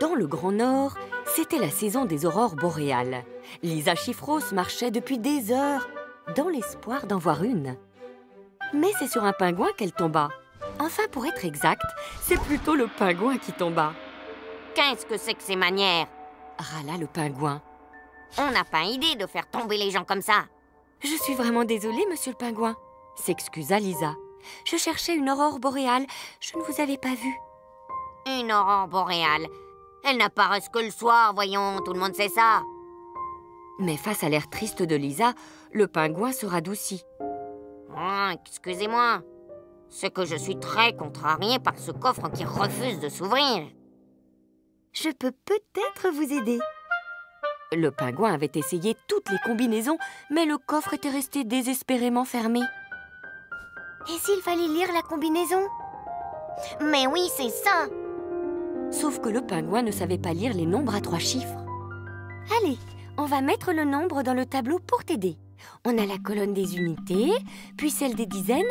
Dans le Grand Nord, c'était la saison des aurores boréales. Lisa Chiffros marchait depuis des heures, dans l'espoir d'en voir une. Mais c'est sur un pingouin qu'elle tomba. Enfin, pour être exact, c'est plutôt le pingouin qui tomba. Qu'est-ce que c'est que ces manières? Râla le pingouin. On n'a pas idée de faire tomber les gens comme ça. Je suis vraiment désolée, monsieur le pingouin, s'excusa Lisa. Je cherchais une aurore boréale, je ne vous avais pas vu. Une aurore boréale. Elle n'apparaît que le soir, voyons, tout le monde sait ça. Mais face à l'air triste de Lisa, le pingouin se radoucit. Oh, excusez-moi. C'est que je suis très contrarié par ce coffre qui refuse de s'ouvrir. Je peux peut-être vous aider. Le pingouin avait essayé toutes les combinaisons, mais le coffre était resté désespérément fermé. Et s'il fallait lire la combinaison? Mais oui, c'est ça! Sauf que le pingouin ne savait pas lire les nombres à 3 chiffres. Allez, on va mettre le nombre dans le tableau pour t'aider. On a la colonne des unités, puis celle des dizaines,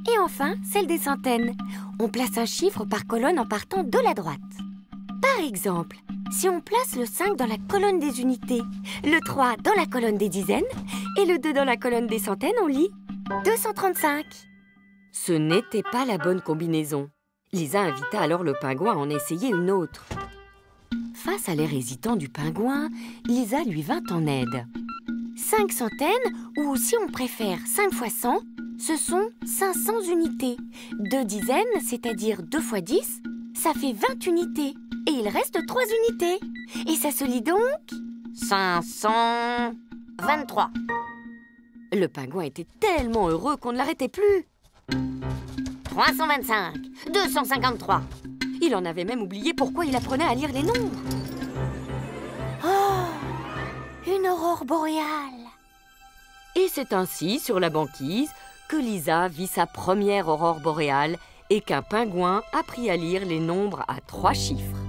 et enfin celle des centaines. On place un chiffre par colonne en partant de la droite. Par exemple, si on place le 5 dans la colonne des unités, le 3 dans la colonne des dizaines, et le 2 dans la colonne des centaines, on lit 235. Ce n'était pas la bonne combinaison. Lisa invita alors le pingouin à en essayer une autre. Face à l'air hésitant du pingouin, Lisa lui vint en aide. 5 centaines, ou si on préfère 5 fois 100, ce sont 500 unités. 2 dizaines, c'est-à-dire 2 fois 10, ça fait 20 unités. Et il reste 3 unités. Et ça se lit donc 523. Le pingouin était tellement heureux qu'on ne l'arrêtait plus. 325. 253. Il en avait même oublié pourquoi il apprenait à lire les nombres. Oh, une aurore boréale. Et c'est ainsi, sur la banquise, que Lisa vit sa première aurore boréale et qu'un pingouin apprit à lire les nombres à 3 chiffres.